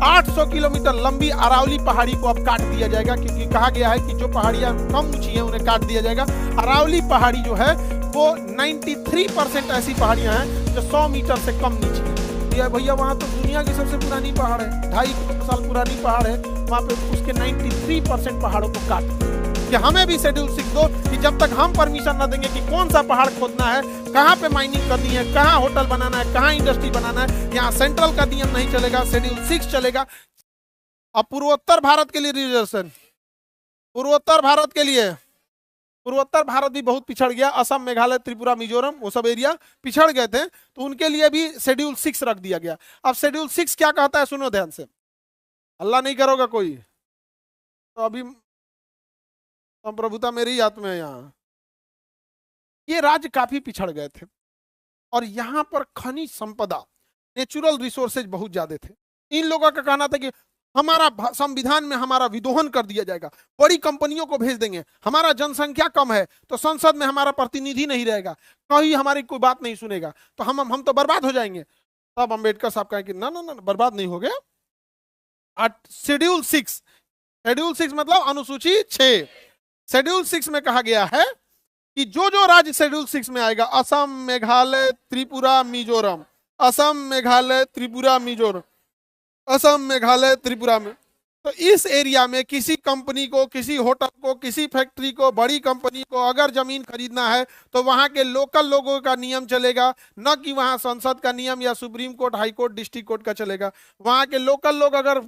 800 kilometre लंबी अरावली पहाड़ी को अब काट दिया जाएगा, क्योंकि कहा गया है कि जो पहाड़ियां कम ऊंची हैं उन्हें काट दिया जाएगा। अरावली पहाड़ी जो है वो 93% ऐसी पहाड़ियां हैं जो 100 मीटर से कम नीचे है। भैया वहां तो दुनिया की सबसे पुरानी पहाड़ है, 2.5 साल पुरानी पहाड़ है, वहां पे उसके 93% पहाड़ों को काट कि हमें भी शेड्यूल 6 दो, कि जब तक हम परमिशन न देंगे कि कौन सा पहाड़ खोदना है, कहाँ पे माइनिंग करनी है, कहाँ होटल बनाना है, कहाँ इंडस्ट्री बनाना है, यहाँ सेंट्रल का नियम नहीं चलेगा, शेड्यूल 6 चलेगा। अब पूर्वोत्तर भारत के लिए रिजर्वेशन, पूर्वोत्तर भारत के लिए, पूर्वोत्तर भारत भी बहुत पिछड़ गया, असम, मेघालय, त्रिपुरा, मिजोरम, वो सब एरिया पिछड़ गए थे, तो उनके लिए भी शेड्यूल 6 रख दिया गया। अब शेड्यूल 6 क्या कहता है, सुनो ध्यान से, अल्लाह नहीं करोगा कोई, तो अभी प्रभुता मेरी हाथ में है। यहाँ ये राज्य काफी पिछड़ गए थे और यहाँ पर खनिज संपदा, नेचुरल रिसोर्सेज बहुत ज्यादा थे। इन लोगों का कहना था कि हमारा संविधान में हमारा विदोहन कर दिया जाएगा, बड़ी कंपनियों को भेज देंगे, हमारा जनसंख्या कम है तो संसद में हमारा प्रतिनिधि नहीं रहेगा, कहीं हमारी कोई बात नहीं सुनेगा, तो हम तो बर्बाद हो जाएंगे। तब अंबेडकर साहब कहे कि ना ना ना, बर्बाद नहीं हो गया। शेड्यूल 6, शेड्यूल 6 मतलब अनुसूची 6, शेड्यूल 6 में कहा गया है कि जो जो राज्य शेड्यूल 6 में आएगा, असम, मेघालय, त्रिपुरा, मिजोरम, असम, मेघालय, त्रिपुरा, मिजोरम, असम, मेघालय, त्रिपुरा में, तो इस एरिया में किसी कंपनी को, किसी होटल को, किसी फैक्ट्री को, बड़ी कंपनी को अगर जमीन खरीदना है तो वहां के लोकल लोगों का नियम चलेगा, न कि वहां संसद का नियम या supreme court, high court, district court का चलेगा। वहां के लोकल लोग अगर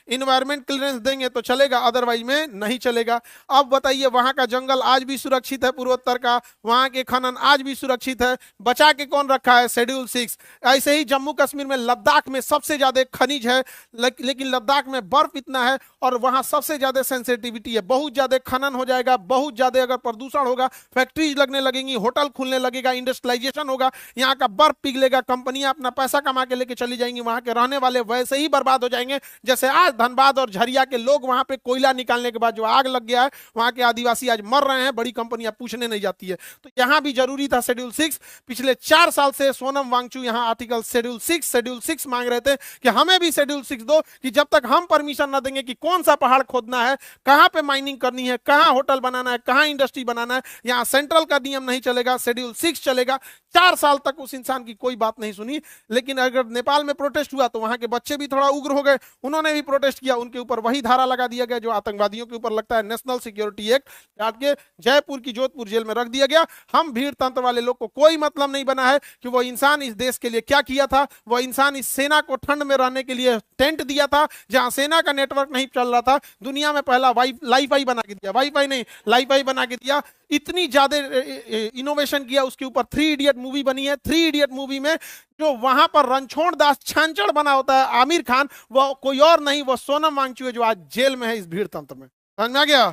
इन्वायरमेंट क्लियरेंस देंगे तो चलेगा, अदरवाइज में नहीं चलेगा। अब बताइए, वहां का जंगल आज भी सुरक्षित है, पूर्वोत्तर का, वहां के खनन आज भी सुरक्षित है, बचा के कौन रखा है, शेड्यूल 6। ऐसे ही जम्मू कश्मीर में, लद्दाख में सबसे ज्यादा खनिज है, लेकिन लद्दाख में बर्फ इतना है और वहां सबसे ज्यादा सेंसिटिविटी है, बहुत ज्यादा खनन हो जाएगा, बहुत ज्यादा अगर प्रदूषण होगा, फैक्ट्रीज लगने लगेंगी, होटल खुलने लगेगा, इंडस्ट्रियलाइजेशन होगा, यहाँ का बर्फ पिघलेगा, कंपनियां अपना पैसा कमा के लेके चली जाएंगी, वहां के रहने वाले वैसे ही बर्बाद हो जाएंगे जैसे आज धनबाद और झरिया के लोग वहां पे कोयला निकालने के बाद जो आग लग गया है, वहां के आदिवासी आज मर रहे हैं, बड़ी कंपनियां पूछने नहीं जाती है। तो यहां भी जरूरी था शेड्यूल 6। पिछले 4 साल से सोनम वांगचू यहां आर्टिकल शेड्यूल 6 मांग रहे थे कि हमें भी शेड्यूल 6 दो, कि जब तक हम परमिशन न देंगे कि कौन सा पहाड़ खोदना है, कहां पे माइनिंग करनी है, कहां होटल बनाना है, कहां इंडस्ट्री बनाना है, यहां सेंट्रल का नियम नहीं चलेगा, शेड्यूल 6 चलेगा। 4 साल तक उस इंसान की कोई बात नहीं सुनी। लेकिन अगर नेपाल में प्रोटेस्ट हुआ तो वहां के बच्चे भी थोड़ा उग्र हो गए, उन्होंने भी प्रोटेस्ट किया, उनके ऊपर वही धारा लगा दिया गया जो आतंकवादियों के ऊपर लगता है, नेशनल सिक्योरिटी एक्ट, के जयपुर की जोधपुर जेल में रख दिया गया। हम भीड़ तंत्र वाले लोग को कोई मतलब नहीं बना है कि वो इंसान इस देश के लिए क्या किया था, वो इंसान इस सेना को ठंड में रहने के लिए टेंट दिया था जहां सेना का नेटवर्क नहीं चल रहा था, दुनिया में पहला वाईफाई बना के दिया, वाईफाई नहीं लाईफाई बना के दिया, इतनी ज्यादा इनोवेशन किया, उसके ऊपर 3 इडियट मूवी बनी है। 3 इडियट मूवी में जो वहां पर रणछोड़ दास छांचड़ बना होता है आमिर खान, वो कोई और नहीं, वो सोनम वांगचू है जो आज जेल में है इस भीड़ तंत्र में। समझ में आ गया?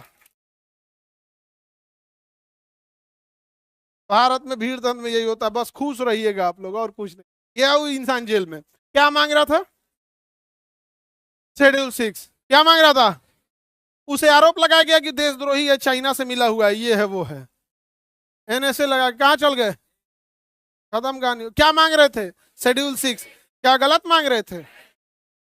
भारत में भीड़ तंत्र में यही होता है, बस खुश रहिएगा आप लोग और कुछ नहीं। क्या वो इंसान जेल में क्या मांग रहा था, शेड्यूल 6 क्या मांग रहा था, उसे आरोप लगाया गया कि देशद्रोही है, चाइना से मिला हुआ है, ये है वो है, एनएसए लगा, कहां चल गए, खत्म कहानी। क्या मांग रहे थे, शेड्यूल 6, क्या गलत मांग रहे थे?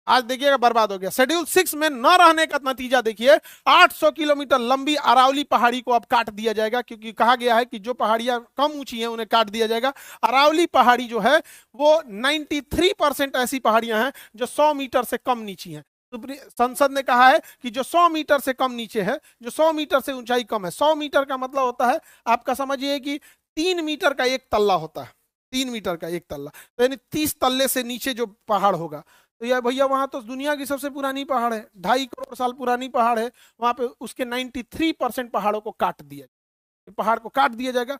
आज देखिएगा बर्बाद हो गया। शेड्यूल 6 में न रहने का नतीजा देखिए, 800 किलोमीटर लंबी अरावली पहाड़ी को अब काट दिया जाएगा, क्योंकि कहा गया है कि जो पहाड़ियां कम ऊंची हैं उन्हें काट दिया जाएगा। अरावली पहाड़ी जो है वो 93% ऐसी पहाड़ियां हैं जो 100 मीटर से कम नीची हैं। संसद ने कहा है कि जो 100 मीटर से कम नीचे है, जो 100 मीटर से ऊंचाई कम है, 100 मीटर का मतलब होता है, आपका समझिए कि 3 मीटर का एक तल्ला होता है, 3 मीटर का एक तल्ला, तो यानी 30 तल्ले से नीचे जो पहाड़ होगा, तो यार भैया वहां तो दुनिया की सबसे पुरानी पहाड़ है, 2.5 करोड़ साल पुरानी पहाड़ है, वहां पे उसके 93% पहाड़ों को काट दिया, पहाड़ को काट दिया जाएगा,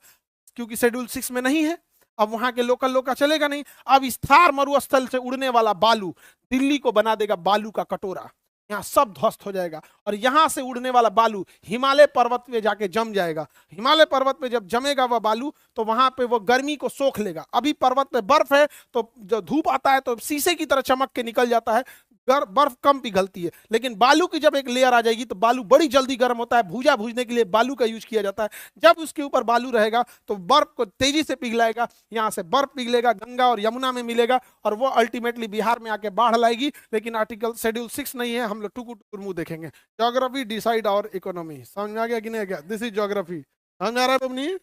क्योंकि शेड्यूल 6 में नहीं है। अब वहां के लोकल लोग का चलेगा नहीं। अब इस थार मरुस्थल से उड़ने वाला बालू दिल्ली को बना देगा बालू का कटोरा, यहाँ सब ध्वस्त हो जाएगा, और यहां से उड़ने वाला बालू हिमालय पर्वत पे जाके जम जाएगा। हिमालय पर्वत पे जब जमेगा वह बालू, तो वहां पे वो गर्मी को सोख लेगा। अभी पर्वत पे बर्फ है, तो जो धूप आता है तो शीशे की तरह चमक के निकल जाता है, बर्फ कम पिघलती है, लेकिन बालू की जब एक लेयर आ जाएगी तो बालू बड़ी जल्दी गर्म होता है। भूजा भूजने के लिए बालू का यूज किया जाता है। जब उसके ऊपर बालू रहेगा तो बर्फ को तेजी से पिघलाएगा, यहाँ से बर्फ पिघलेगा, गंगा और यमुना में मिलेगा और वो अल्टीमेटली बिहार में आके बाढ़ लाएगी। लेकिन आर्टिकल शेड्यूल 6 नहीं है, हम लोग टुकुर टुकुर मुंह देखेंगे। ज्योग्राफी डिसाइड और इकोनॉमी, समझ में आ गया कि नहीं गया? दिस इज ज्योग्राफी, समझ में आ रहा है? तुम नहीं,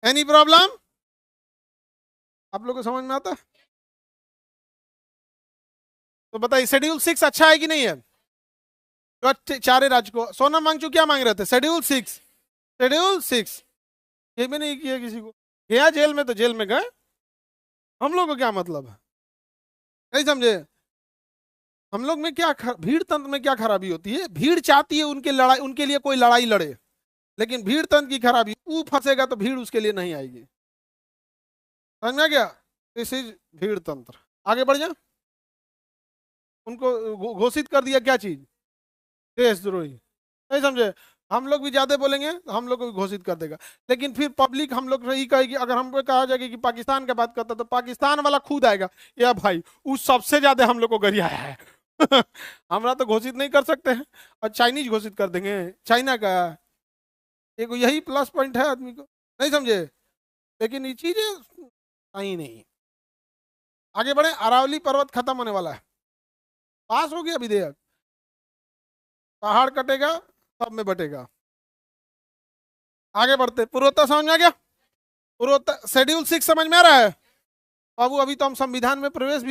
एनी प्रॉब्लम? आप लोग को समझ में आता है? तो बताइए शेड्यूल 6 अच्छा है कि नहीं है? तो चारे राज्य को सोनम वांगचुक क्या मांग रहे थे? शेड्यूल 6, शेड्यूल 6 ये भी नहीं किया किसी को। गया जेल में तो जेल में गए, हम लोग को क्या मतलब है? नहीं समझे? हम लोग में क्या भीड़ तंत्र में क्या खराबी होती है? भीड़ चाहती है उनके लड़ाई, उनके लिए कोई लड़ाई लड़े, लेकिन भीड़ तंत्र की खराबी, वो फंसेगा तो भीड़ उसके लिए नहीं आएगी। समझ में आ गया? दिस इज भीड़ तंत्र। आगे बढ़ जा। उनको घोषित कर दिया क्या चीज? देशद्रोही। नहीं समझे? हम लोग भी ज्यादा बोलेंगे तो हम लोग को भी घोषित कर देगा। लेकिन फिर पब्लिक हम लोग से ही कहेगी, अगर हमको कहा जाएगा कि पाकिस्तान की बात करता तो पाकिस्तान वाला खुद आएगा, या भाई उस सबसे ज्यादा हम लोग को गरियाया है। हमरा तो घोषित नहीं कर सकते हैं, और चाइनीज घोषित कर देंगे, चाइना का। एक यही प्लस पॉइंट है आदमी को, नहीं समझे? लेकिन ये चीजें सही नहीं। आगे बढ़े। अरावली पर्वत खत्म होने वाला है, पास हो गया विधेयक, पहाड़ कटेगा सब में बटेगा। आगे बढ़ते। पूर्वोत्तर समझ में आ गया? पूर्वोत्तर शेड्यूल 6 समझ में आ रहा है बाबू? अभी तो हम संविधान में प्रवेश भी